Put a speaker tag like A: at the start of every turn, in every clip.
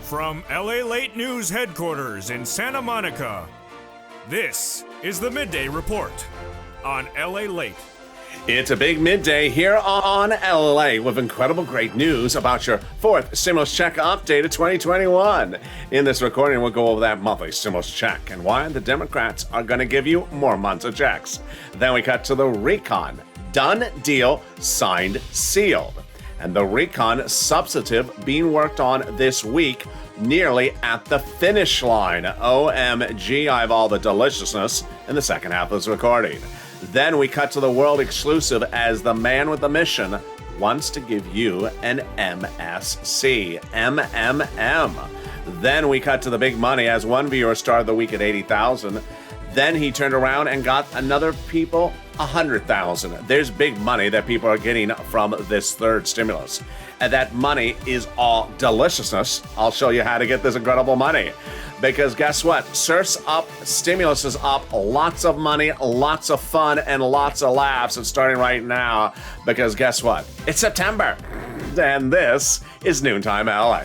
A: From LALATE News headquarters in Santa Monica, this is the Midday Report on LALATE.
B: It's a big midday here on LA with incredible great news about your fourth stimulus check update of 2021. In this recording, we'll go over that monthly stimulus check and why the Democrats are going to give you more months of checks. Then we cut to the recon. Done deal, signed, sealed. And the recon substantive being worked on this week, nearly at the finish line. OMG, I have all the deliciousness in the second half of this recording. Then we cut to the world exclusive as the man with the mission wants to give you an MSC. MMM. Then we cut to the big money as one viewer started the week at 80,000. Then he turned around and got another people 100,000. There's big money that people are getting from this third stimulus. And that money is all deliciousness. I'll show you how to get this incredible money. Because guess what? Surf's up, stimulus is up, lots of money, lots of fun, and lots of laughs. It's starting right now. Because guess what? It's September. And this is Noontime LA.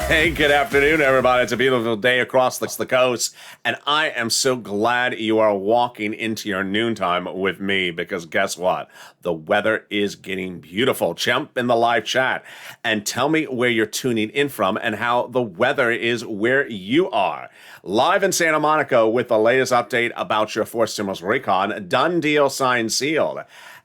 B: Hey, good afternoon, everybody. It's a beautiful day across the coast, and I am so glad you are walking into your noontime with me because guess what? The weather is getting beautiful. Jump in the live chat and tell me where you're tuning in from and how the weather is where you are. Live in Santa Monica with the latest update about your fourth stimulus recon. Done deal, signed, sealed.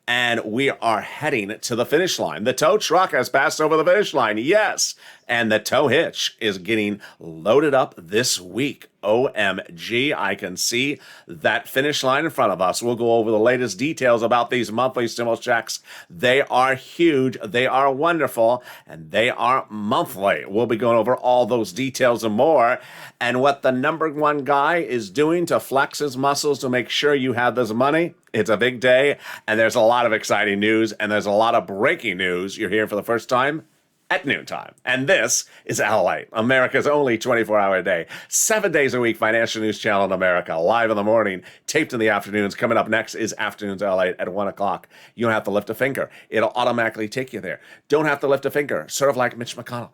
B: And we are heading to the finish line. The tow truck has passed over the finish line, yes. And the tow hitch is getting loaded up this week. OMG, I can see that finish line in front of us. We'll go over the latest details about these monthly stimulus checks. They are huge, they are wonderful, and they are monthly. We'll be going over all those details and more, and what the number one guy is doing to flex his muscles to make sure you have this money. It's a big day, and there's a lot of exciting news, and there's a lot of breaking news. You're here for the first time at noontime. And this is LA, America's only 24-hour day, 7 days a week financial news channel in America, live in the morning, taped in the afternoons. Coming up next is Afternoons LA at 1 o'clock. You don't have to lift a finger. It'll automatically take you there. Don't have to lift a finger, sort of like Mitch McConnell.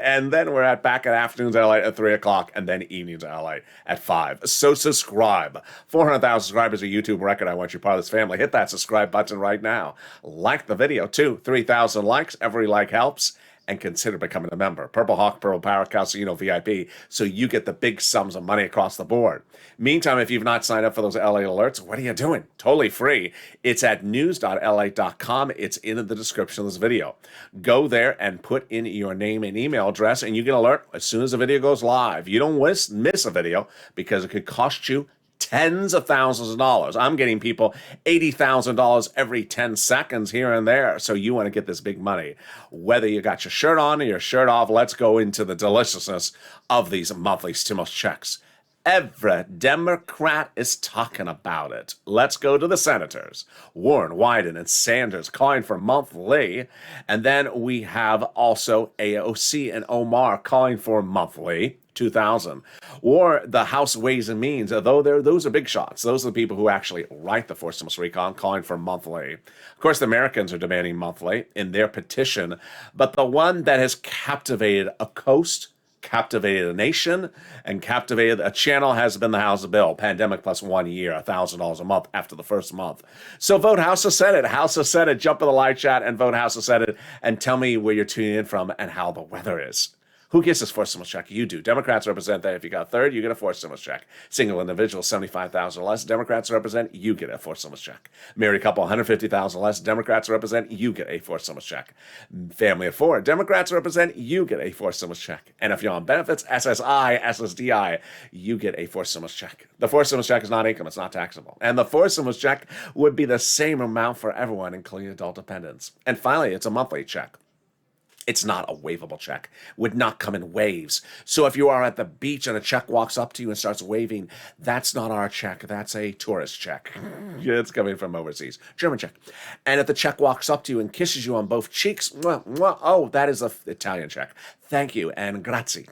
B: And then we're back at Afternoons LA at 3 o'clock, and then Evenings LA at 5. So subscribe. 400,000 subscribers, a YouTube record. I want you part of this family. Hit that subscribe button right now. Like the video, too. 3,000 likes. Every like helps. And consider becoming a member. Purple Hawk, Purple Power, Casino VIP, so you get the big sums of money across the board. Meantime, if you've not signed up for those LA alerts, what are you doing? Totally free. It's at news.la.com. It's in the description of this video. Go there and put in your name and email address, and you get an alert as soon as the video goes live. You don't miss a video because it could cost you tens of thousands of dollars. I'm getting people $80,000 every 10 seconds here and there. So you want to get this big money. Whether you got your shirt on or your shirt off, let's go into the deliciousness of these monthly stimulus checks. Every Democrat is talking about it. Let's go to the senators. Warren, Wyden, and Sanders calling for monthly. And then we have also AOC and Omar calling for monthly. 2,000. Or the House Ways and Means, though those are big shots. Those are the people who actually write the fourth stimulus recon, calling for monthly. Of course, the Americans are demanding monthly in their petition, but the one that has captivated a coast, captivated a nation, and captivated a channel has been the House bill. Pandemic plus 1 year, $1,000 a month after the first month. So vote House or Senate. House or Senate. Jump in the live chat and vote House or Senate and tell me where you're tuning in from and how the weather is. Who gets this fourth stimulus check? You do. Democrats represent that. If you got third, you get a fourth stimulus check. Single individual, 75,000 or less. Democrats represent, you get a fourth stimulus check. Married couple, 150,000 or less. Democrats represent, you get a fourth stimulus check. Family of four, Democrats represent, you get a fourth stimulus check. And if you're on benefits, SSI, SSDI, you get a fourth stimulus check. The fourth stimulus check is not income, it's not taxable. And the fourth stimulus check would be the same amount for everyone, including adult dependents. And finally, it's a monthly check. It's not a waveable check. Would not come in waves. So if you are at the beach and a check walks up to you and starts waving, that's not our check. That's a tourist check. It's coming from overseas. German check. And if the check walks up to you and kisses you on both cheeks, mwah, mwah, oh, that is a Italian check. Thank you and grazie.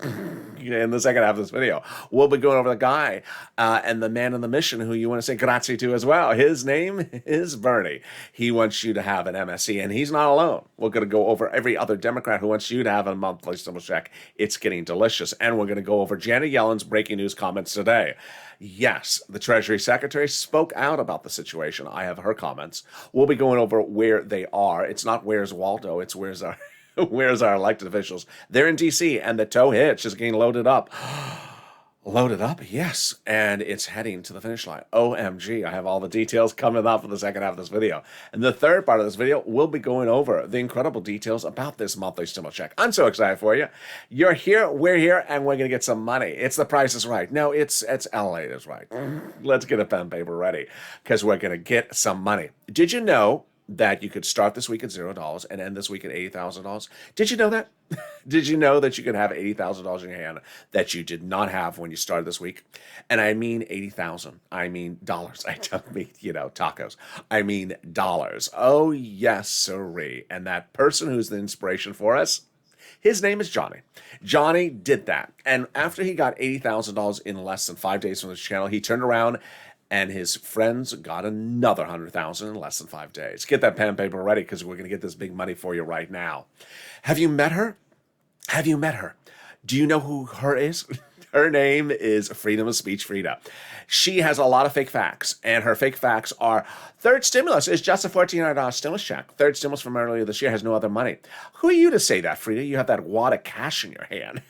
B: In the second half of this video, we'll be going over the guy and the man on the mission who you want to say grazie to as well. His name is Bernie. He wants you to have an MSC, and he's not alone. We're going to go over every other Democrat who wants you to have a monthly stimulus check. It's getting delicious. And we're going to go over Janet Yellen's breaking news comments today. Yes, the Treasury Secretary spoke out about the situation. I have her comments. We'll be going over where they are. It's not where's Waldo, it's where's our where's our elected officials. They're in D.C., and the tow hitch is getting loaded up. Loaded up? Yes. And it's heading to the finish line. OMG, I have all the details coming up in the second half of this video. And the third part of this video, we'll be going over the incredible details about this monthly stimulus check. I'm so excited for you. You're here, we're here, and we're going to get some money. It's The Price is Right. No, it's LALATE is right. Let's get a pen and paper ready, because we're going to get some money. Did you know that you could start this week at $0 and end this week at $80,000? Did you know that? Did you know that you could have $80,000 in your hand that you did not have when you started this week? And I mean 80,000. I mean dollars. I don't mean, tacos. I mean dollars. Oh, yes, sirree. And that person who's the inspiration for us, his name is Johnny. Johnny did that. And after he got $80,000 in less than 5 days from this channel, he turned around and his friends got another 100,000 in less than 5 days. Get that pen and paper ready, because we're going to get this big money for you right now. Have you met her? Have you met her? Do you know who her is? Her name is Freedom of Speech Frida. She has a lot of fake facts, and her fake facts are third stimulus is just a $1,400 stimulus check. Third stimulus from earlier this year has no other money. Who are you to say that, Frida? You have that wad of cash in your hand.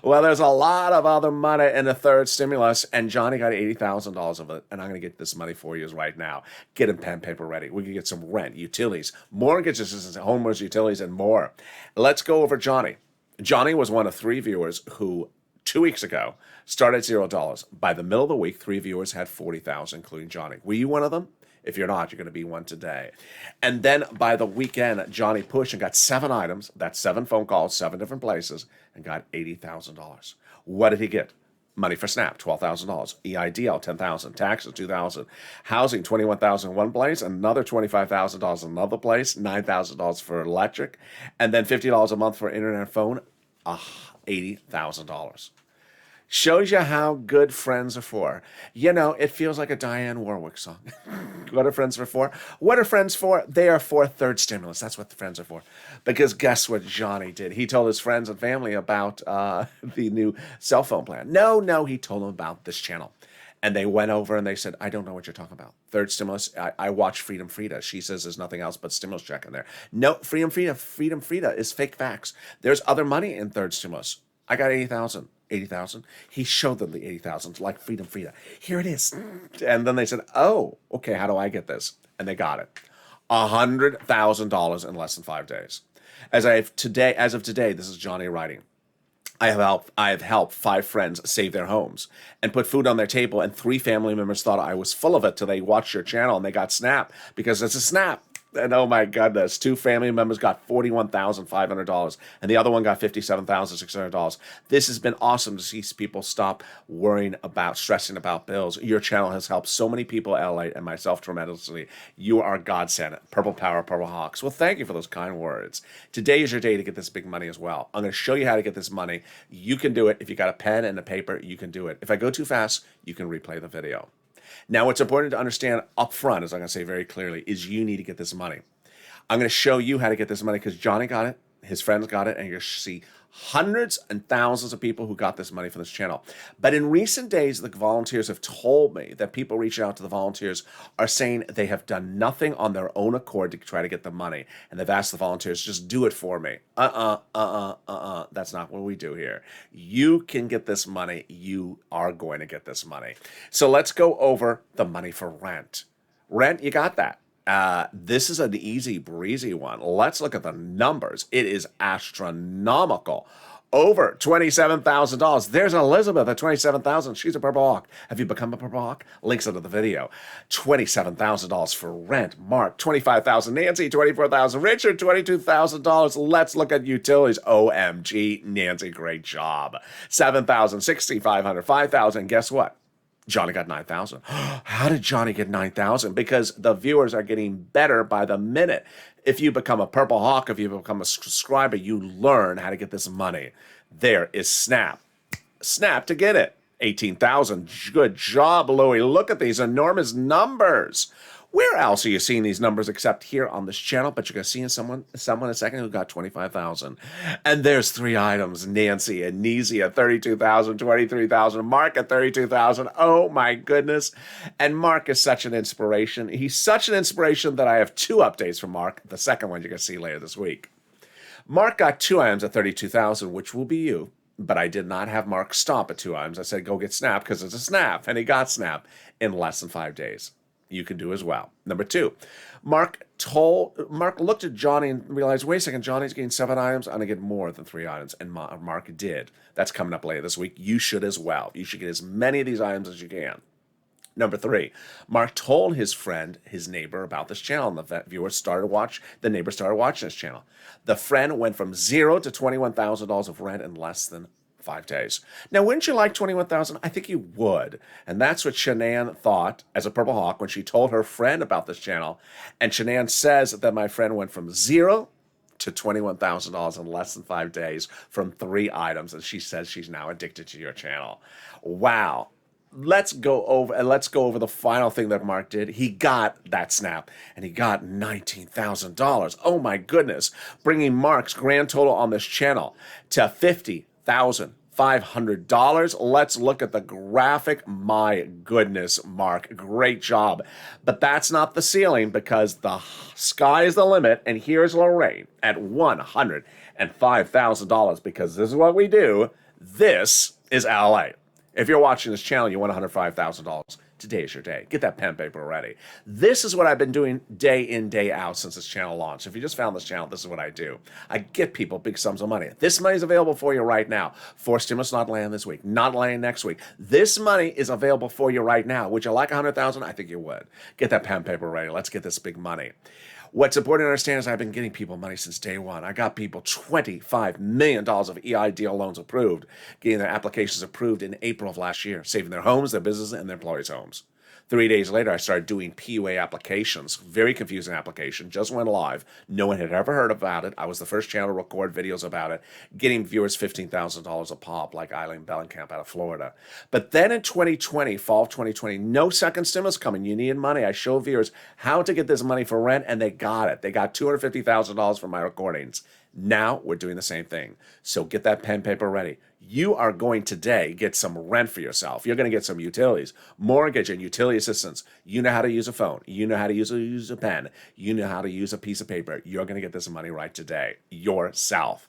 B: Well, there's a lot of other money in the third stimulus, and Johnny got $80,000 of it, and I'm going to get this money for you right now. Get a pen and paper ready. We can get some rent, utilities, mortgage assistance, homeowners, utilities, and more. Let's go over Johnny. Johnny was one of 3 viewers who 2 weeks ago started at $0. By the middle of the week, 3 viewers had 40,000, including Johnny. Were you one of them? If you're not, you're going to be one today. And then by the weekend, Johnny pushed and got 7 items. That's 7 phone calls, 7 different places, and got $80,000. What did he get? Money for SNAP, $12,000. EIDL, $10,000. Taxes, $2,000. Housing, $21,000 one place, another $25,000 another place, $9,000 for electric, and then $50 a month for internet and phone, $80,000. Shows you how good friends are for. It feels like a Diane Warwick song. What are friends for? What are friends for? They are for third stimulus. That's what the friends are for. Because guess what Johnny did? He told his friends and family about the new cell phone plan. No, he told them about this channel. And they went over and they said, I don't know what you're talking about. Third stimulus, I watch Freedom Frida. She says there's nothing else but stimulus check in there. No, Freedom Frida is fake facts. There's other money in third stimulus. I got 80,000. 80,000. He showed them the 80,000, like Freedom Frida. Here it is. And then they said, oh, okay, how do I get this? And they got it. $100,000 in less than 5 days. As of today, this is Johnny writing. I have helped 5 friends save their homes and put food on their table, and 3 family members thought I was full of it till they watched your channel and they got SNAP because it's a SNAP. And oh my goodness, 2 family members got $41,500, and the other one got $57,600. This has been awesome to see people stop stressing about bills. Your channel has helped so many people, LA, and myself tremendously. You are godsend. Purple Power, Purple Hawks. Well, thank you for those kind words. Today is your day to get this big money as well. I'm going to show you how to get this money. You can do it. If you got a pen and a paper, you can do it. If I go too fast, you can replay the video. Now, what's important to understand up front, as I'm going to say very clearly, is you need to get this money. I'm going to show you how to get this money because Johnny got it, his friends got it, and you're going to see hundreds and thousands of people who got this money from this channel. But in recent days, the volunteers have told me that people reaching out to the volunteers are saying they have done nothing on their own accord to try to get the money. And they've asked the volunteers, just do it for me. That's not what we do here. You can get this money. You are going to get this money. So let's go over the money for rent. Rent, you got that. This is an easy breezy one. Let's look at the numbers. It is astronomical. over $27,000. There's Elizabeth at $27,000. She's a Purple Hawk. Have you become a Purple Hawk? Links under the video. $27,000 for rent. Mark, $25,000. Nancy, $24,000. Richard, $22,000. Let's look at utilities. OMG, Nancy, great job. $7,000, $6,500, $5,000. Guess what? Johnny got 9,000. How did Johnny get 9,000? Because the viewers are getting better by the minute. If you become a Purple Hawk, if you become a subscriber, you learn how to get this money. There is Snap. Snap to get it. 18,000. Good job, Louie. Look at these enormous numbers. Where else are you seeing these numbers except here on this channel? But you're going to see someone in a second who got 25,000. And there's 3 items. Nancy and Neezy at 32,000, 23,000. Mark at 32,000. Oh my goodness. And Mark is such an inspiration. He's such an inspiration that I have 2 updates from Mark. The second one you're going to see later this week. Mark got 2 items at 32,000, which will be you. But I did not have Mark stop at 2 items. I said, go get Snap because it's a Snap. And he got Snap in less than 5 days. You can do as well. Number 2, Mark looked at Johnny and realized, wait a second, Johnny's getting 7 items. I'm going to get more than 3 items. And Mark did. That's coming up later this week. You should as well. You should get as many of these items as you can. Number 3, Mark told his friend, his neighbor, about this channel, and the neighbor started watching this channel. The friend went from 0 to $21,000 of rent in less than 5 days. Now, wouldn't you like 21,000? I think you would. And that's what Shanann thought as a Purple Hawk when she told her friend about this channel. And Shanann says that my friend went from 0 to $21,000 in less than 5 days from 3 items. And she says she's now addicted to your channel. Wow. Let's go over the final thing that Mark did. He got that Snap, and he got $19,000. Oh my goodness, bringing Mark's grand total on this channel to $50,500. Let's look at the graphic. My goodness, Mark, great job. But that's not the ceiling, because the sky is the limit, and here's Lorraine at $105,000, because this is what we do. This is LA. If you're watching this channel, you want $105,000. Today is your day. Get that pen paper ready. This is what I've been doing day in, day out since this channel launched. If you just found this channel, this is what I do. I get people big sums of money. This money is available for you right now. 4 stimulus not landing this week, not landing next week. This money is available for you right now. Would you like $100,000? I think you would. Get that pen paper ready. Let's get this big money. What's important to understand is I've been getting people money since day one. I got people $25 million of EIDL loans approved, getting their applications approved in April of last year, saving their homes, their businesses, and their employees' homes. 3 days later, I started doing PUA applications. Very confusing application. Just went live. No one had ever heard about it. I was the first channel to record videos about it, getting viewers $15,000 a pop, like Eileen Bellenkamp out of Florida. But then in 2020, fall of 2020, no second stimulus coming. You needed money. I showed viewers how to get this money for rent, and they got it. They got $250,000 from my recordings. Now we're doing the same thing. So get that pen paper ready. You are going today get some rent for yourself. You're going to get some utilities, mortgage and utility assistance. You know how to use a phone. You know how to use a pen. You know how to use a piece of paper. You're going to get this money right today yourself.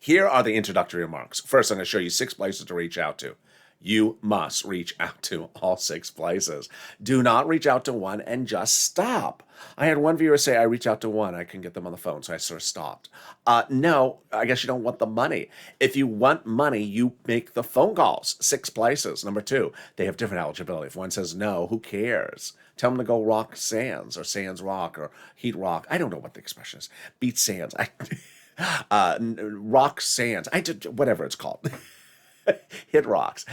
B: Here are the introductory remarks. First, I'm going to show you 6 places to reach out to. You must reach out to all 6 places. Do not reach out to one and just stop. I had one viewer say, I reach out to one, I can get them on the phone, so I sort of stopped. No, I guess you don't want the money. If you want money, you make the phone calls. 6 places. Number 2, they have different eligibility. If one says no, who cares? Tell them to go rock Sands, or Sands Rock, or Heat Rock. I don't know what the expression is. Beat Sands. Rock Sands. Whatever it's called. Hit rocks.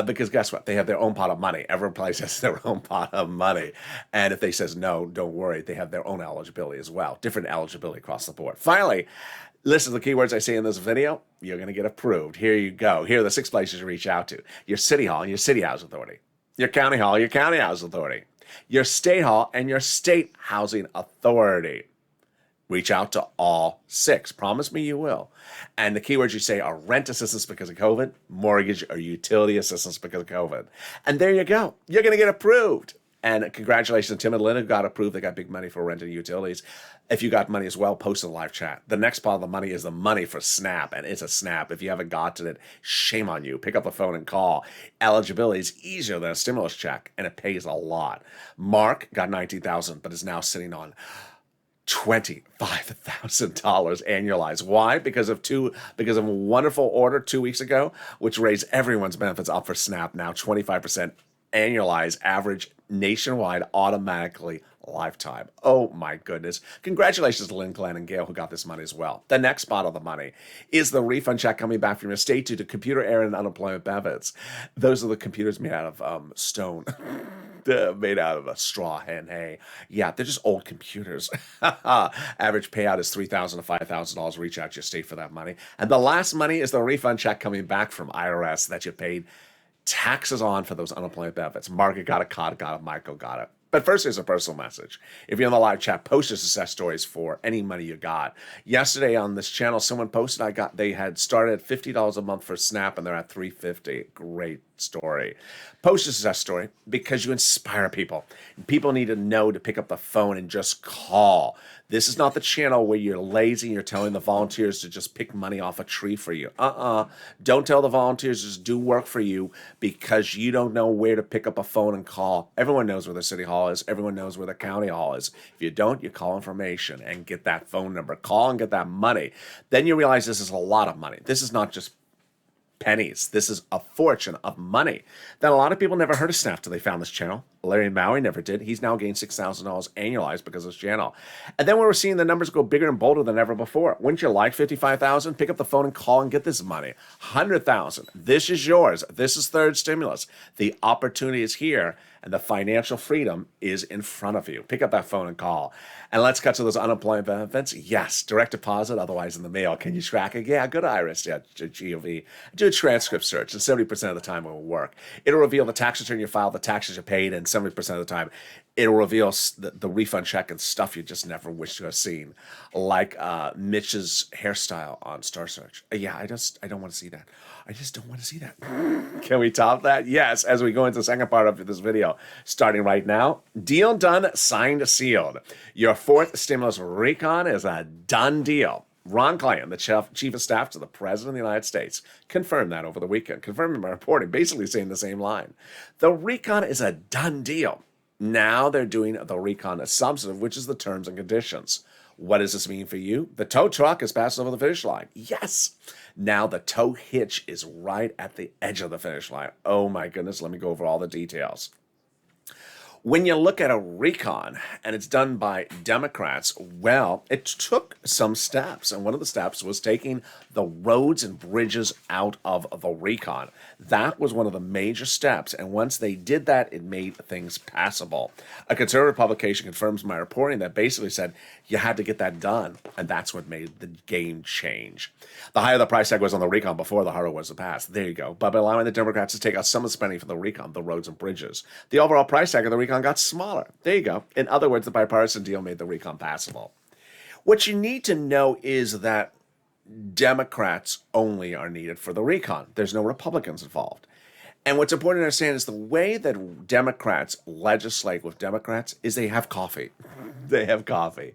B: Because guess what? They have their own pot of money. Every place has their own pot of money. And if they says no, don't worry. They have their own eligibility as well. Different eligibility across the board. Finally, listen to the keywords I say in this video. You're going to get approved. Here you go. Here are the 6 places to reach out to. Your city hall and your city housing authority. Your county hall, your county housing authority. Your state hall and your state housing authority. Reach out to all 6. Promise me you will. And the keywords you say are rent assistance because of COVID, mortgage or utility assistance because of COVID. And there you go. You're going to get approved. And congratulations to Tim and Lynn who got approved. They got big money for rent and utilities. If you got money as well, post in the live chat. The next part of the money is the money for Snap, and it's a Snap. If you haven't gotten it, shame on you. Pick up the phone and call. Eligibility is easier than a stimulus check, and it pays a lot. Mark got $19,000, but is now sitting on $25,000 annualized. Why? Because of a wonderful order 2 weeks ago, which raised everyone's benefits up for SNAP. Now 25% annualized average nationwide automatically lifetime. Oh my goodness. Congratulations to Lynn, Glenn, and Gail who got this money as well. The next spot of the money is the refund check coming back from your state due to computer error and unemployment benefits. Those are the computers made out of stone. Made out of a straw and hay. Yeah, they're just old computers. Average payout is $3,000 to $5,000. Reach out to your state for that money. And the last money is the refund check coming back from IRS that you paid taxes on for those unemployment benefits. Margaret got it, Todd got it, Michael got it. But first, here's a personal message. If you're in the live chat, post your success stories for any money you got. Yesterday on this channel, someone posted they had started at $50 a month for SNAP and they're at $350. Great story. Post your success story because you inspire people. People need to know to pick up the phone and just call. This is not the channel where you're lazy and you're telling the volunteers to just pick money off a tree for you. Don't tell the volunteers to just do work for you because you don't know where to pick up a phone and call. Everyone knows where the city hall is. Everyone knows where the county hall is. If you don't, you call information and get that phone number. Call and get that money. Then you realize this is a lot of money. This is not just pennies. This is a fortune of money that a lot of people never heard of SNAP till they found this channel. Larry Maui never did. He's now gained $6,000 annualized because of this channel. And then we're seeing the numbers go bigger and bolder than ever before. Wouldn't you like 55,000? Pick up the phone and call and get this money. 100,000. This is yours. This is third stimulus. The opportunity is here and the financial freedom is in front of you. Pick up that phone and call. And let's cut to those unemployment benefits. Yes, direct deposit, otherwise in the mail. Can you track it? Yeah, go to IRS, GOV. Do a transcript search, and 70% of the time it will work. It'll reveal the tax return you filed, the taxes you paid, and 70% of the time it'll reveal the refund check and stuff you just never wish to have seen, like Mitch's hairstyle on Star Search. Yeah, I don't want to see that. I just don't want to see that. Can we top that? Yes, as we go into the second part of this video, starting right now. Deal done, signed, sealed. Your fourth stimulus recon is a done deal. Ron Klain, the chief of staff to the President of the United States, confirmed that over the weekend, confirming my reporting, basically saying the same line. The recon is a done deal. Now they're doing the recon as substantive, which is the terms and conditions. What does this mean for you? The tow truck is passed over the finish line. Yes. Now the tow hitch is right at the edge of the finish line. Oh my goodness, let me go over all the details. When you look at a recon, and it's done by Democrats, well, it took some steps. And one of the steps was taking the roads and bridges out of the recon. That was one of the major steps. And once they did that, it made things passable. A conservative publication confirms my reporting that basically said you had to get that done. And that's what made the game change. The higher the price tag was on the recon before, the harder it was to pass. There you go. But by allowing the Democrats to take out some of the spending for the recon, the roads and bridges, the overall price tag of the recon got smaller. There you go. In other words, the bipartisan deal made the recon passable. What you need to know is that Democrats only are needed for the recon. There's no Republicans involved. And what's important to understand is the way that Democrats legislate with Democrats is they have coffee. They have coffee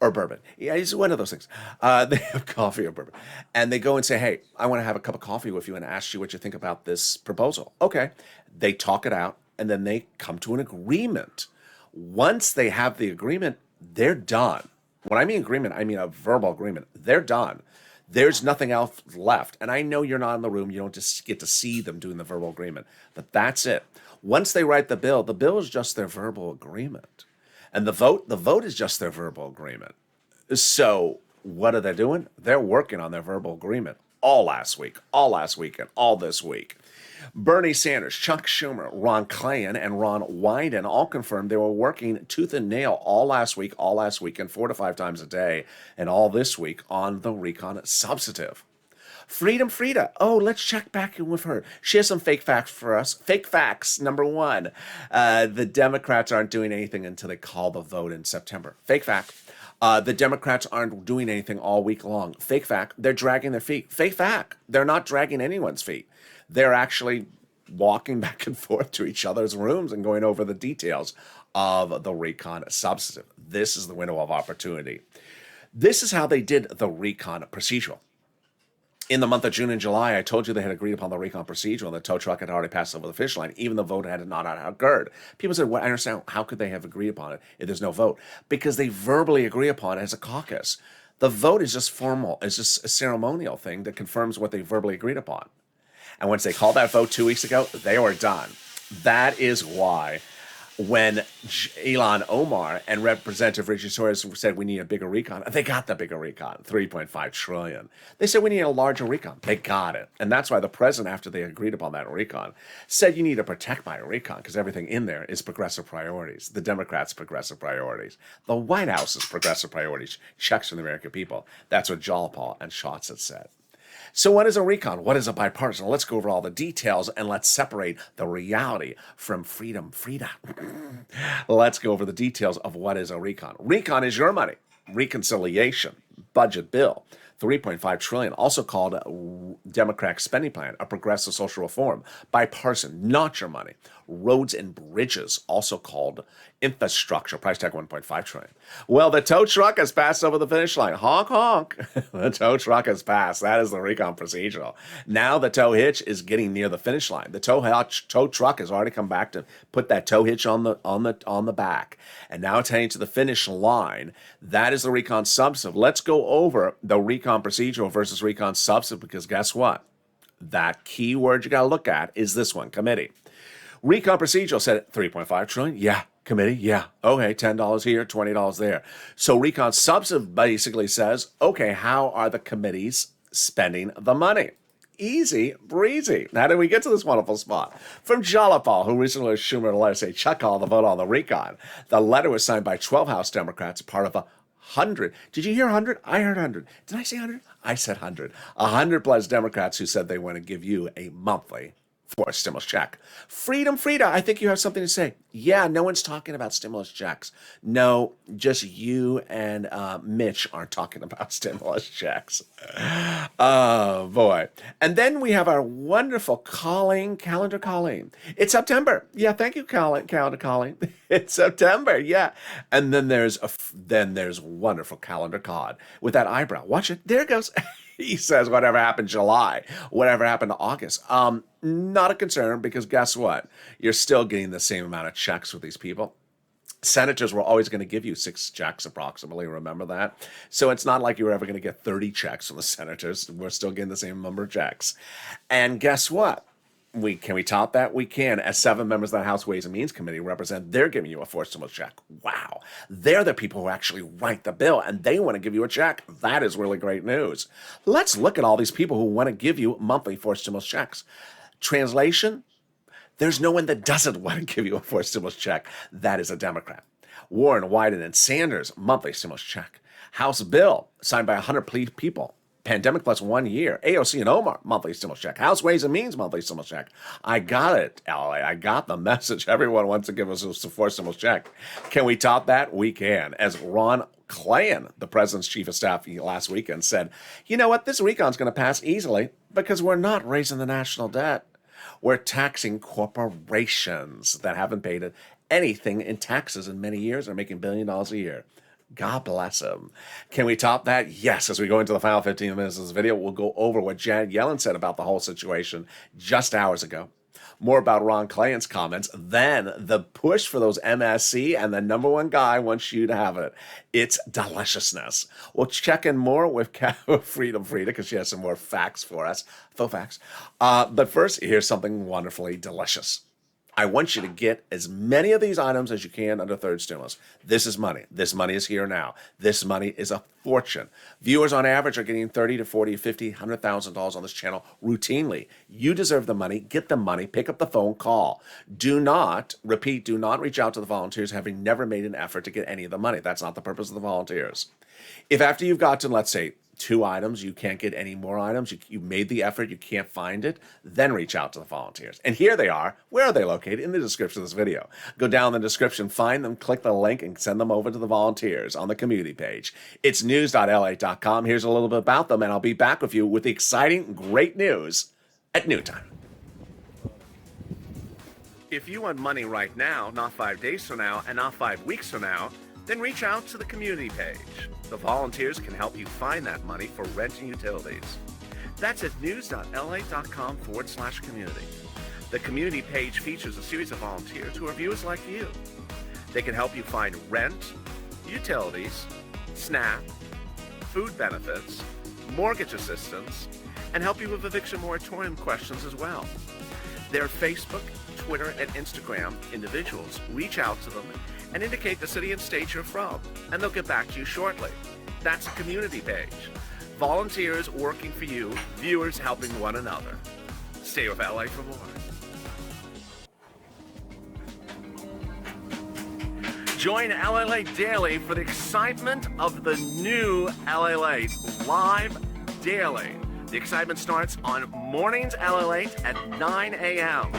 B: or bourbon. Yeah, it's one of those things. They have coffee or bourbon. And they go and say, hey, I want to have a cup of coffee with you and ask you what you think about this proposal. Okay. They talk it out and then they come to an agreement. Once they have the agreement, they're done. When I mean agreement, I mean a verbal agreement. They're done. There's nothing else left. And I know you're not in the room. You don't just get to see them doing the verbal agreement. But that's it. Once they write the bill is just their verbal agreement. And the vote is just their verbal agreement. So what are they doing? They're working on their verbal agreement all last week, and all this week. Bernie Sanders, Chuck Schumer, Ron Klain, and Ron Wyden all confirmed they were working tooth and nail all last week, and 4 to 5 times a day, and all this week on the recon substantive. Freedom Frida. Oh, let's check back in with her. She has some fake facts for us. Fake facts. Number 1, the Democrats aren't doing anything until they call the vote in September. Fake fact. The Democrats aren't doing anything all week long. Fake fact. They're dragging their feet. Fake fact. They're not dragging anyone's feet. They're actually walking back and forth to each other's rooms and going over the details of the recon substantive. This is the window of opportunity. This is how they did the recon procedural. In the month of June and July, I told you they had agreed upon the recon procedure and the tow truck had already passed over the finish line, even the vote had not occurred. People said, well, I understand, how could they have agreed upon it if there's no vote? Because they verbally agree upon it as a caucus. The vote is just formal, it's just a ceremonial thing that confirms what they verbally agreed upon. And once they called that vote 2 weeks ago, they were done. That is why when Ilhan Omar and Representative Richie Torres said we need a bigger recon, they got the bigger recon, $3.5 trillion. They said we need a larger recon. They got it. And that's why the president, after they agreed upon that recon, said you need to protect my recon because everything in there is progressive priorities. The Democrats' progressive priorities. The White House's progressive priorities. Checks from the American people. That's what Jalopal and Schatz had said. So what is a recon? What is a bipartisan? Let's go over all the details and let's separate the reality from freedom. Let's go over the details of what is a recon. Recon is your money. Reconciliation, budget bill, $3.5 trillion, also called a Democratic spending plan, a progressive social reform, bipartisan, not your money. Roads and bridges, also called infrastructure, price tag $1.5 trillion. Well, the tow truck has passed over the finish line. Honk, honk. The tow truck has passed. That is the recon procedural. Now the tow hitch is getting near the finish line. The tow truck has already come back to put that tow hitch on the back, and now it's heading to the finish line. That is the recon substantive. Let's go over the recon procedural versus recon substantive, because guess what? That key word you got to look at is this one, committee. Recon procedural said $3.5 trillion. Yeah. Committee, yeah. Okay, $10 here, $20 there. So recon substantive basically says, okay, how are the committees spending the money? Easy breezy. How did we get to this wonderful spot? From Jalopal, who recently wrote Schumer a letter saying, chuck all the vote on the recon. The letter was signed by 12 House Democrats, part of 100. Did you hear 100? I heard 100. Did I say 100? I said 100. 100 plus Democrats who said they want to give you a monthly for a stimulus check. Frida, I think you have something to say. Yeah, no one's talking about stimulus checks. No, just you and Mitch aren't talking about stimulus checks. Oh, boy. And then we have our wonderful calendar calling. It's September. Yeah, thank you, calendar calling. It's September, yeah. And then there's wonderful calendar cod with that eyebrow. Watch it. There it goes. He says, whatever happened July, whatever happened to August. Not a concern, because guess what? You're still getting the same amount of checks with these people. Senators were always going to give you 6 checks approximately, remember that? So it's not like you were ever going to get 30 checks from the senators. We're still getting the same number of checks. And guess what? Can we top that? We can. As 7 members of the House Ways and Means Committee represent, they're giving you a forced stimulus check. Wow. They're the people who actually write the bill, and they want to give you a check. That is really great news. Let's look at all these people who want to give you monthly forced stimulus checks. Translation, there's no one that doesn't want to give you a forced stimulus check. That is a Democrat. Warren, Wyden, and Sanders, monthly stimulus check. House bill signed by 100 people. Pandemic plus 1 year. AOC and Omar, monthly stimulus check. House Ways and Means, monthly stimulus check. I got it, LA. I got the message. Everyone wants to give us a forced stimulus check. Can we top that? We can. As Ron Klain, the president's chief of staff last weekend, said, you know what? This recon's going to pass easily because we're not raising the national debt. We're taxing corporations that haven't paid anything in taxes in many years and are making $1 billion a year. God bless him. Can we top that? Yes. As we go into the final 15 minutes of this video, we'll go over what Janet Yellen said about the whole situation just hours ago. More about Ron Klain's comments, then the push for those MSC, and the number one guy wants you to have it. It's deliciousness. We'll check in more with Frida, because she has some more facts for us, faux facts. But first, here's something wonderfully delicious. I want you to get as many of these items as you can under third stimulus. This is money. This money is here now. This money is a fortune. Viewers on average are getting $30 to $40, $50, $100,000 on this channel routinely. You deserve the money. Get the money. Pick up the phone. Call. Do not reach out to the volunteers having never made an effort to get any of the money. That's not the purpose of the volunteers. If after you've gotten, let's say, 2 items, you can't get any more items, you made the effort, you can't find it, then reach out to the volunteers. And here they are. Where are they located? In the description of this video. Go down in the description, find them, click the link, and send them over to the volunteers on the community page. It's news.la.com. Here's a little bit about them, and I'll be back with you with the exciting, great news at noontime. If you want money right now, not 5 days from now, and not 5 weeks from now, then reach out to the community page. The volunteers can help you find that money for rent and utilities. That's at news.lalate.com/community. The community page features a series of volunteers who are viewers like you. They can help you find rent, utilities, SNAP, food benefits, mortgage assistance, and help you with eviction moratorium questions as well. Their Facebook, Twitter, and Instagram individuals reach out to them and indicate the city and state you're from, and they'll get back to you shortly. That's a community page. Volunteers working for you, viewers helping one another. Stay with LA for more. Join LALATE Daily for the excitement of the new LALATE live daily. The excitement starts on mornings LALATE at 9 a.m.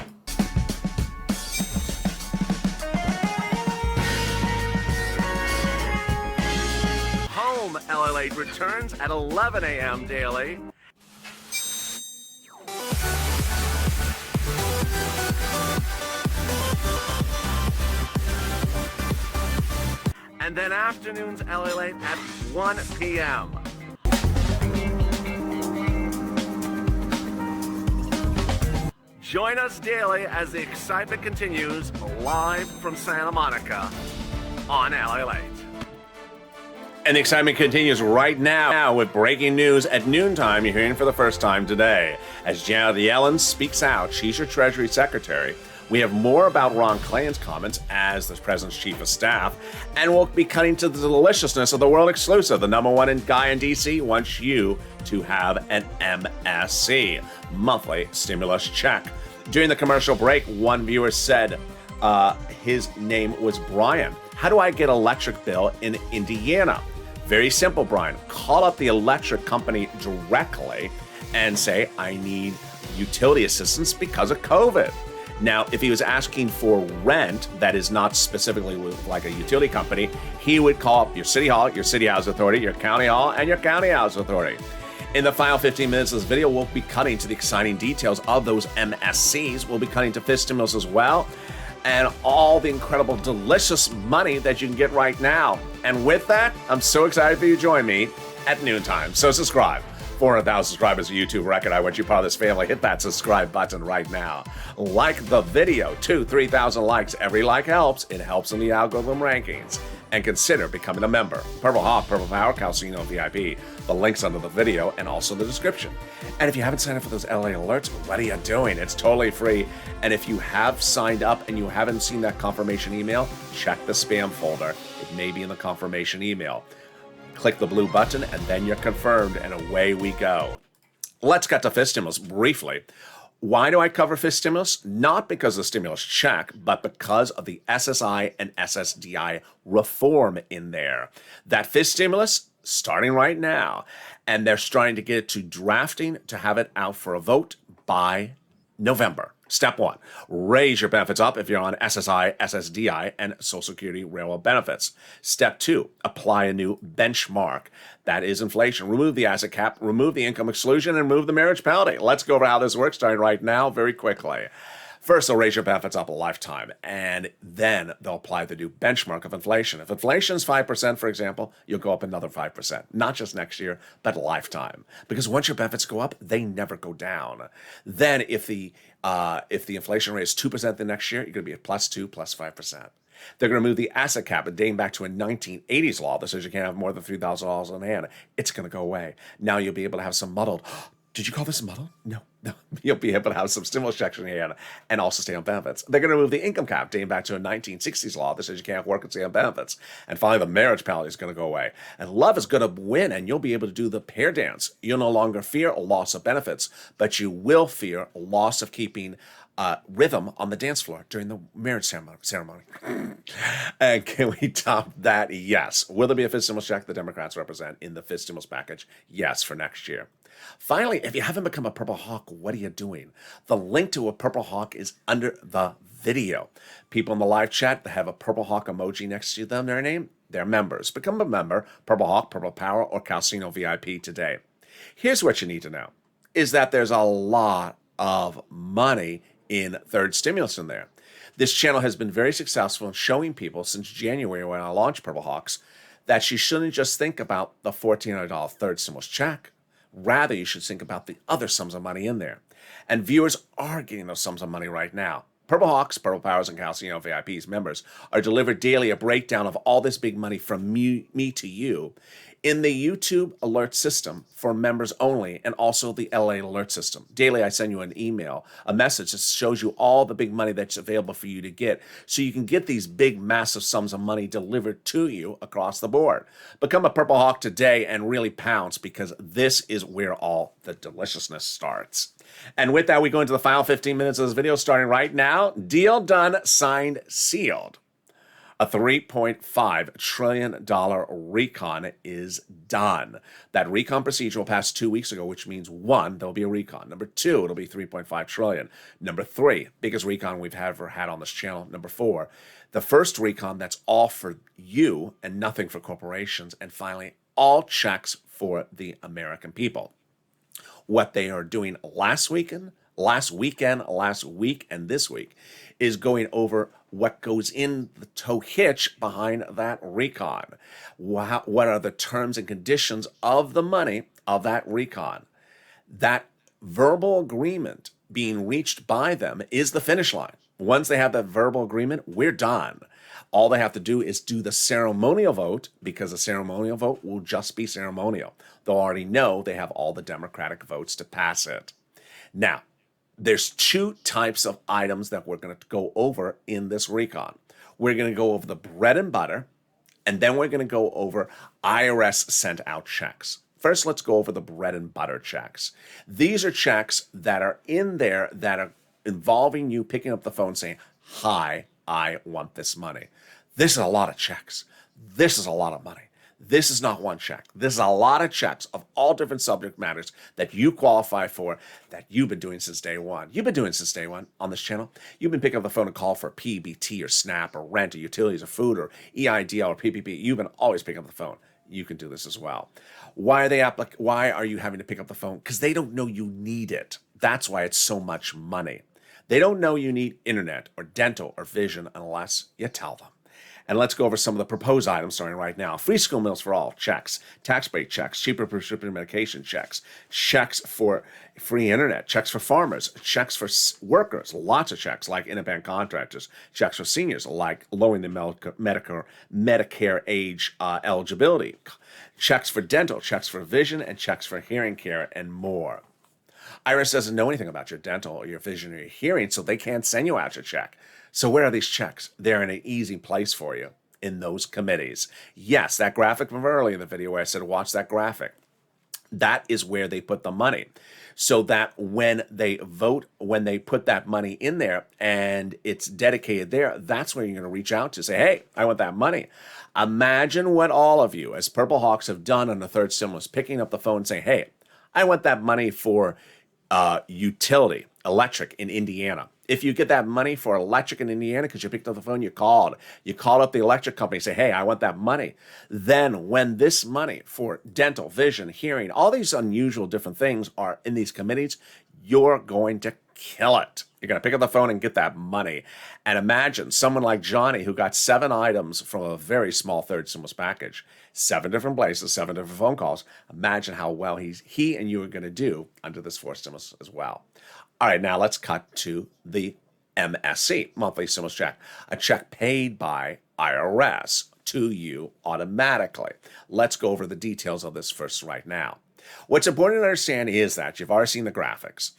B: Home LALATE returns at 11 a.m. daily. And then afternoons LALATE at 1 p.m. Join us daily as the excitement continues live from Santa Monica on LALATE. And the excitement continues right now with breaking news at noontime you're hearing for the first time today. As Janet Yellen speaks out, she's your Treasury Secretary. We have more about Ron Klain's comments as the president's chief of staff, and we'll be cutting to the deliciousness of the world exclusive. The #1 guy in D.C. wants you to have an MSC, monthly stimulus check. During the commercial break, one viewer said his name was Brian. How do I get electric bill in Indiana? Very simple, Brian. Call up the electric company directly and say, I need utility assistance because of COVID. Now, if he was asking for rent that is not specifically with like a utility company, he would call up your city hall, your city house authority, your county hall, and your county house authority. In the final 15 minutes of this video, we'll be cutting to the exciting details of those MSCs. We'll be cutting to fist stimulus as well, and all the incredible, delicious money that you can get right now. And with that, I'm so excited for you to join me at noontime. So subscribe. 400,000 subscribers, a YouTube record. I want you part of this family. Hit that subscribe button right now. Like the video. 3,000 likes. Every like helps. It helps in the algorithm rankings. And consider becoming a member. Purple Hawk, Purple Power, Calcino VIP. The link's under the video and also the description. And if you haven't signed up for those LA alerts, what are you doing? It's totally free. And if you have signed up and you haven't seen that confirmation email, check the spam folder. It may be in the confirmation email. Click the blue button, and then you're confirmed, and away we go. Let's get to fist stimulus briefly. Why do I cover fist stimulus? Not because of the stimulus check, but because of the SSI and SSDI reform in there. That fist stimulus, starting right now, and they're starting to get it to drafting to have it out for a vote by November. Step 1, raise your benefits up if you're on SSI, SSDI, and Social Security Railroad benefits. Step 2, apply a new benchmark. That is inflation. Remove the asset cap, remove the income exclusion, and remove the marriage penalty. Let's go over how this works starting right now very quickly. First, they'll raise your benefits up a lifetime, and then they'll apply the new benchmark of inflation. If inflation is 5%, for example, you'll go up another 5%, not just next year, but lifetime. Because once your benefits go up, they never go down. Then if the inflation rate is 2% the next year, you're going to be at +2, +5%. They're going to move the asset cap, dating back to a 1980s law that says you can't have more than $3,000 on hand. It's going to go away. Now you'll be able to have some muddled. Did you call this muddled? No. You'll be able to have some stimulus checks in your hand and also stay on benefits. They're going to remove the income cap, dating back to a 1960s law that says you can't work and stay on benefits. And finally, the marriage penalty is going to go away. And love is going to win, and you'll be able to do the pair dance. You'll no longer fear a loss of benefits, but you will fear a loss of keeping rhythm on the dance floor during the marriage ceremony. And can we top that? Yes. Will there be a fist stimulus check the Democrats represent in the fist stimulus package? Yes, for next year. Finally, if you haven't become a Purple Hawk, what are you doing? The link to a Purple Hawk is under the video. People in the live chat that have a Purple Hawk emoji next to them, their name, they're members. Become a member, Purple Hawk, Purple Power, or Calcino VIP today. Here's what you need to know, is that there's a lot of money in third stimulus in there. This channel has been very successful in showing people since January when I launched Purple Hawks that you shouldn't just think about the $1,400 third stimulus check, Rather, you should think about the other sums of money in there. And viewers are getting those sums of money right now. Purple Hawks, Purple Powers, and Calcino VIPs members are delivered daily a breakdown of all this big money from me to you in the YouTube alert system for members only, and also the LA alert system. Daily, I send you an email, a message that shows you all the big money that's available for you to get, so you can get these big, massive sums of money delivered to you across the board. Become a Purple Hawk today and really pounce, because this is where all the deliciousness starts. And with that, we go into the final 15 minutes of this video, starting right now. Deal done, signed, sealed. A $3.5 trillion recon is done. That recon procedure will pass 2 weeks ago, which means 1, there'll be a recon. Number 2, it'll be $3.5 trillion. Number 3, biggest recon we've ever had on this channel. Number 4, the first recon that's all for you and nothing for corporations. And finally, all checks for the American people. What they are doing last week, and this week is going over what goes in the tow hitch behind that recon. What are the terms and conditions of the money of that recon? That verbal agreement being reached by them is the finish line. Once they have that verbal agreement, we're done. All they have to do is do the ceremonial vote, because the ceremonial vote will just be ceremonial. They'll already know they have all the Democratic votes to pass it. Now, there's 2 types of items that we're going to go over in this recon. We're going to go over the bread and butter, and then we're going to go over IRS sent out checks. First, let's go over the bread and butter checks. These are checks that are in there that are involving you picking up the phone saying, "Hi, I want this money." This is a lot of checks. This is a lot of money. This is not one check. This is a lot of checks of all different subject matters that you qualify for, that you've been doing since day one. You've been doing since day one on this channel. You've been picking up the phone and call for PBT or SNAP or rent or utilities or food or EIDL or PPP. You've been always picking up the phone. You can do this as well. Why are you having to pick up the phone? Because they don't know you need it. That's why it's so much money. They don't know you need internet or dental or vision unless you tell them. And let's go over some of the proposed items starting right now. Free school meals for all, checks. Tax break checks, cheaper prescription medication checks, checks for free internet, checks for farmers, checks for workers, lots of checks like independent contractors, checks for seniors like lowering the Medicare age eligibility, checks for dental, checks for vision, and checks for hearing care, and more. IRS doesn't know anything about your dental or your vision or your hearing, so they can't send you out your check. So where are these checks? They're in an easy place for you, in those committees. Yes, that graphic from earlier in the video where I said watch that graphic. That is where they put the money. So that when they vote, when they put that money in there and it's dedicated there, that's where you're going to reach out to say, "Hey, I want that money." Imagine what all of you as Purple Hawks have done on the third stimulus, picking up the phone and saying, "Hey, I want that money for utility, electric in Indiana." If you get that money for electric in Indiana because you picked up the phone, you called up the electric company, say, "Hey, I want that money." Then when this money for dental, vision, hearing, all these unusual different things are in these committees, you're going to kill it. You're going to pick up the phone and get that money. And imagine someone like Johnny who got 7 items from a very small third stimulus package, 7 different places, 7 different phone calls. Imagine how well he and you are going to do under this fourth stimulus as well. All right, now let's cut to the MSC, monthly stimulus check, a check paid by IRS to you automatically. Let's go over the details of this first right now. What's important to understand is that you've already seen the graphics.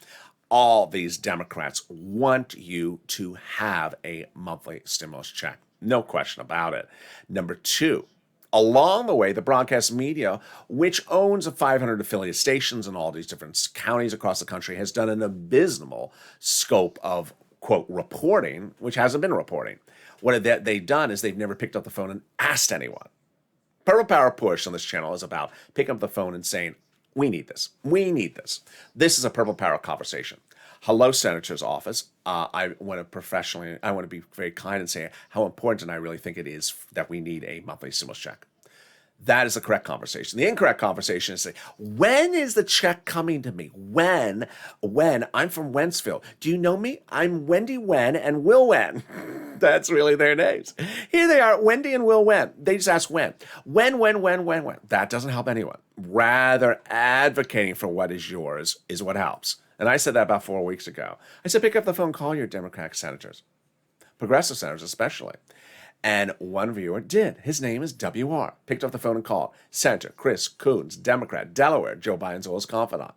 B: All these Democrats want you to have a monthly stimulus check. No question about it. Number 2, along the way, the broadcast media, which owns 500 affiliate stations in all these different counties across the country, has done an abysmal scope of, quote, reporting, which hasn't been reporting. What they've done is they've never picked up the phone and asked anyone. Purple Power Push on this channel is about picking up the phone and saying, "We need this. We need this." This is a Purple Power conversation. Hello, Senator's office. I want to be very kind and say how important I really think it is that we need a monthly stimulus check. That is the correct conversation. The incorrect conversation is say, when is the check coming to me? When? I'm from Wentzville. Do you know me? I'm Wendy Wen and Will Wen. That's really their names. Here they are, Wendy and Will Wen. They just ask when. When. That doesn't help anyone. Rather, advocating for what is yours is what helps. And I said that about 4 weeks ago. I said, pick up the phone, call your Democratic senators, progressive senators especially. And one viewer did. His name is WR. Picked up the phone and called. Senator Chris Coons, Democrat, Delaware, Joe Biden's oldest confidant.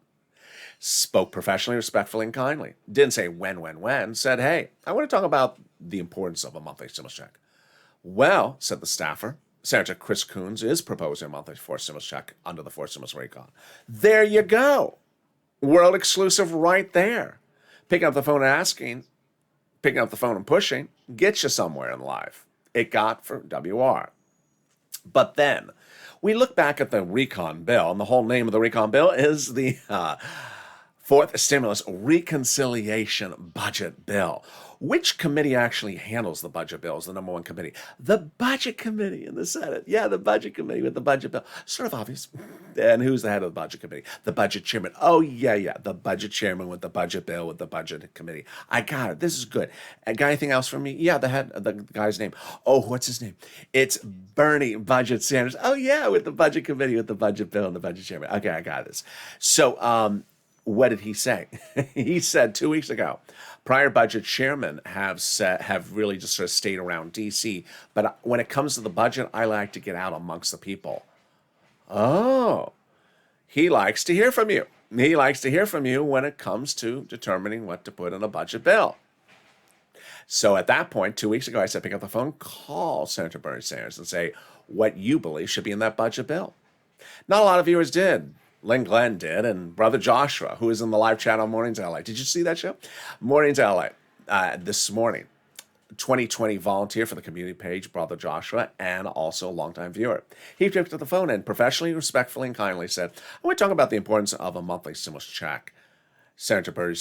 B: Spoke professionally, respectfully, and kindly. Didn't say when. Said, hey, I want to talk about the importance of a monthly stimulus check. Well, said the staffer, Senator Chris Coons is proposing a monthly forced stimulus check under the forced stimulus recon. There you go. World exclusive right there. Picking up the phone and pushing gets you somewhere in life. It got for WR. But then we look back at the recon bill, and the whole name of the recon bill is the Fourth Stimulus Reconciliation Budget Bill. Which committee actually handles the budget bill is the number one committee? The Budget Committee in the Senate. Yeah, the Budget Committee with the budget bill. Sort of obvious. And who's the head of the Budget Committee? The Budget Chairman. Oh, yeah. The Budget Chairman with the budget bill with the Budget Committee. I got it. This is good. Got anything else from me? Yeah, the guy's name. Oh, what's his name? It's Bernie Budget Sanders. Oh, yeah, with the Budget Committee with the budget bill and the Budget Chairman. Okay, I got this. So, what did he say? He said 2 weeks ago, prior budget chairmen have really just sort of stayed around D.C., but when it comes to the budget, I like to get out amongst the people. Oh, he likes to hear from you. He likes to hear from you when it comes to determining what to put in a budget bill. So at that point, 2 weeks ago, I said, pick up the phone, call Senator Bernie Sanders and say what you believe should be in that budget bill. Not a lot of viewers did. Lynn Glenn did, and Brother Joshua, who is in the live chat on Mornings LA. Did you see that show? Mornings LA, this morning. 2020 volunteer for the community page, Brother Joshua, and also a longtime viewer. He picked up the phone and professionally, respectfully, and kindly said, I want to talk about the importance of a monthly stimulus check. Senator Bernie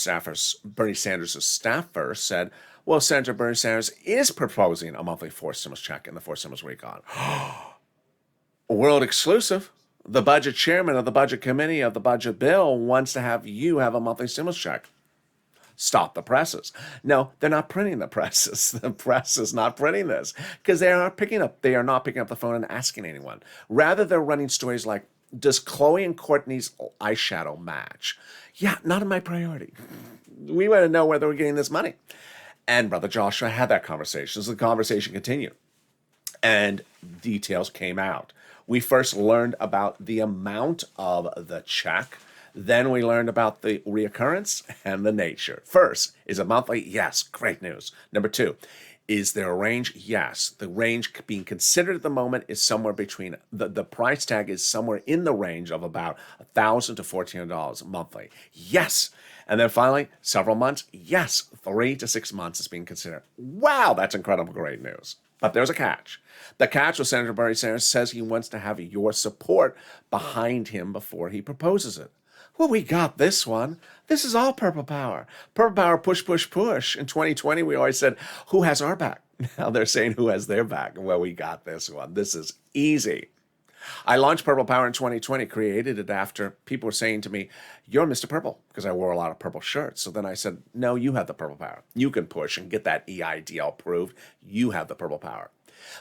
B: Sanders' staffer said, well, Senator Bernie Sanders is proposing a monthly forced stimulus check in the forced stimulus recon. World exclusive. The budget chairman of the budget committee of the budget bill wants to have you have a monthly stimulus check. Stop the presses. No, they're not printing the presses. The press is not printing this because they are not picking up the phone and asking anyone. Rather, they're running stories like, does Chloe and Courtney's eyeshadow match? Yeah, not in my priority. We want to know whether we're getting this money. And Brother Joshua had that conversation. So the conversation continued. And details came out. We first learned about the amount of the check. Then we learned about the reoccurrence and the nature. First, is it monthly? Yes, great news. Number two, is there a range? Yes. The range being considered at the moment is somewhere between, the price tag is somewhere in the range of about $1,000 to $1,400 monthly. Yes. And then finally, several months? Yes. 3 to 6 months is being considered. Wow, that's incredible, great news. But there's a catch. The catch was Senator Bernie Sanders says he wants to have your support behind him before he proposes it. Well, we got this one. This is all Purple Power. Purple Power, push, push, push. In 2020, we always said, who has our back? Now they're saying, who has their back? Well, we got this one. This is easy. I launched Purple Power in 2020, created it after people were saying to me, you're Mr. Purple, because I wore a lot of purple shirts. So then I said, no, you have the Purple Power. You can push and get that EIDL approved. You have the Purple Power.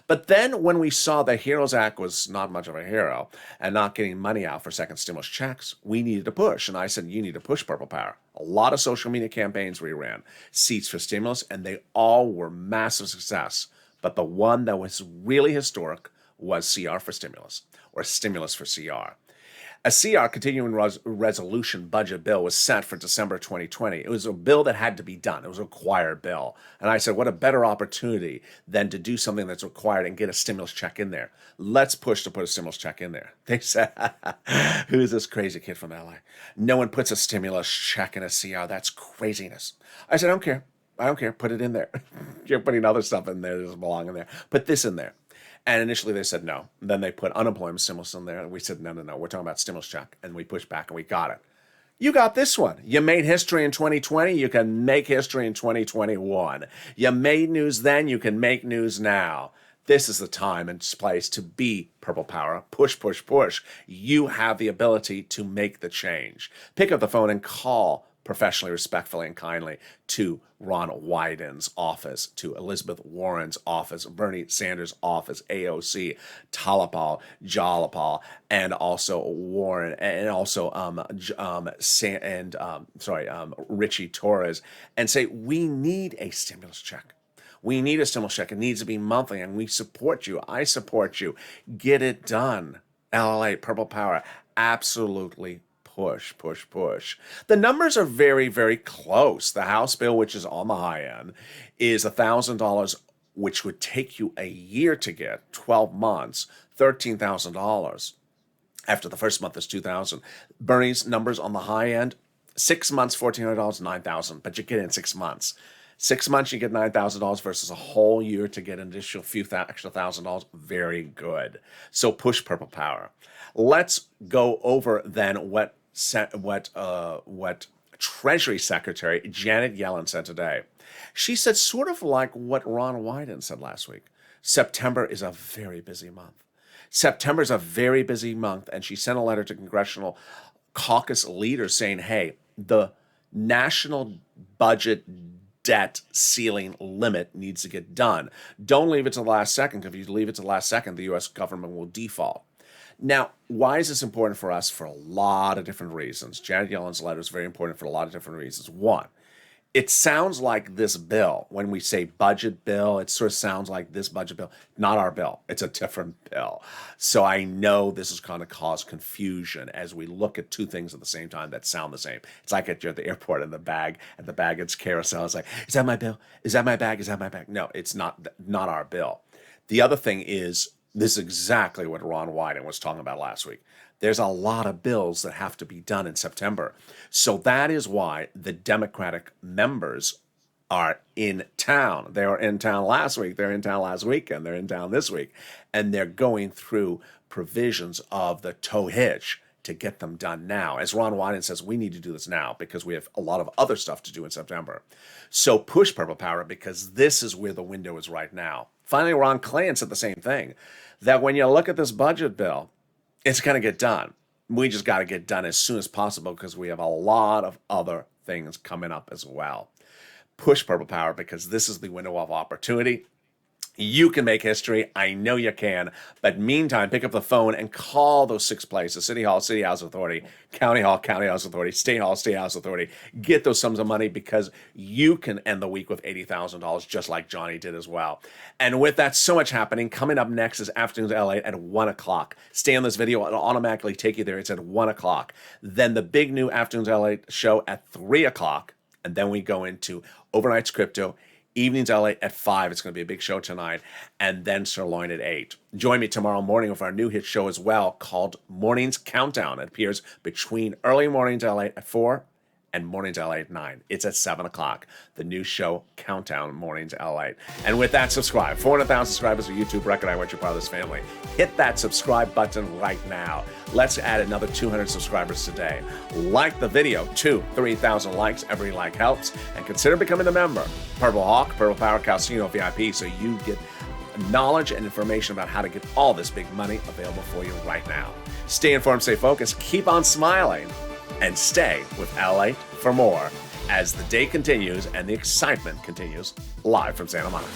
B: But then when we saw the HEROES Act was not much of a hero and not getting money out for second stimulus checks, we needed to push. And I said, you need to push Purple Power. A lot of social media campaigns we ran, seats for stimulus, and they all were massive success. But the one that was really historic was CR for stimulus, or stimulus for CR. A CR, continuing resolution budget bill, was set for December 2020. It was a bill that had to be done. It was a required bill. And I said, what a better opportunity than to do something that's required and get a stimulus check in there. Let's push to put a stimulus check in there. They said, who's this crazy kid from LA? No one puts a stimulus check in a CR. That's craziness. I said, I don't care. I don't care. Put it in there. You're putting other stuff in there that doesn't belong in there. Put this in there. And initially they said no. Then they put unemployment stimulus in there. And we said, no. We're talking about stimulus check. And we pushed back and we got it. You got this one. You made history in 2020. You can make history in 2021. You made news then. You can make news now. This is the time and place to be Purple Power. Push, push, push. You have the ability to make the change. Pick up the phone and call professionally, respectfully, and kindly to Ron Wyden's office, to Elizabeth Warren's office, Bernie Sanders' office, AOC, Talapal, Jalapal, and also Warren, and also Richie Torres, and say, we need a stimulus check. We need a stimulus check. It needs to be monthly, and we support you. I support you. Get it done. LALATE, Purple Power, absolutely push, push, push. The numbers are very, very close. The House bill, which is on the high end, is $1,000, which would take you a year to get, 12 months, $13,000. After the first month is $2,000. Bernie's numbers on the high end, 6 months, $1,400, $9,000, but you get it in 6 months. 6 months, you get $9,000 versus a whole year to get an additional extra $1,000. Very good. So push Purple Power. Let's go over then what Treasury Secretary Janet Yellen said today. She said sort of like what Ron Wyden said last week. September is a very busy month. September is a very busy month, and she sent a letter to congressional caucus leaders saying, hey, the national budget debt ceiling limit needs to get done. Don't leave it to the last second, because if you leave it to the last second, the U.S. government will default. Now, why is this important for us? For a lot of different reasons. Janet Yellen's letter is very important for a lot of different reasons. One, it sounds like this bill, when we say budget bill, it sort of sounds like this budget bill. Not our bill. It's a different bill. So I know this is going to cause confusion as we look at two things at the same time that sound the same. It's like at the airport and the baggage carousel. It's like, is that my bill? Is that my bag? Is that my bag? No, it's not our bill. The other thing is, this is exactly what Ron Wyden was talking about last week. There's a lot of bills that have to be done in September. So that is why the Democratic members are in town. They were in town last week. They're in town last weekend. They're in town this week. And they're going through provisions of the tow hitch to get them done now. As Ron Wyden says, we need to do this now because we have a lot of other stuff to do in September. So push Purple Power, because this is where the window is right now. Finally, Ron Klain said the same thing, that when you look at this budget bill, it's going to get done. We just got to get done as soon as possible because we have a lot of other things coming up as well. Push Purple Power, because this is the window of opportunity. You can make history. I know you can. But meantime, pick up the phone and call those 6 places: City Hall, City House Authority; County Hall, County House Authority; State Hall, State House Authority. Get those sums of money, because you can end the week with $80,000, just like Johnny did as well. And with that, so much happening. Coming up next is Afternoons LA at 1 o'clock. Stay on this video. It'll automatically take you there. It's at 1 o'clock. Then the big new Afternoons LA show at 3 o'clock. And then we go into Overnight's Crypto, Evenings LA at 5. It's going to be a big show tonight. And then Sirloin at 8. Join me tomorrow morning with our new hit show as well, called Mornings Countdown. It appears between early mornings LA at 4 and mornings LA at 9. It's at 7 o'clock. The new show, Countdown Mornings LA. And with that, subscribe. 400,000 subscribers on YouTube. Recognize what you're part of this family. Hit that subscribe button right now. Let's add another 200 subscribers today. Like the video. 3,000 likes. Every like helps. And consider becoming a member. Purple Hawk, Purple Power Casino VIP, so you get knowledge and information about how to get all this big money available for you right now. Stay informed, stay focused, keep on smiling, and stay with LALATE for more as the day continues and the excitement continues live from Santa Monica.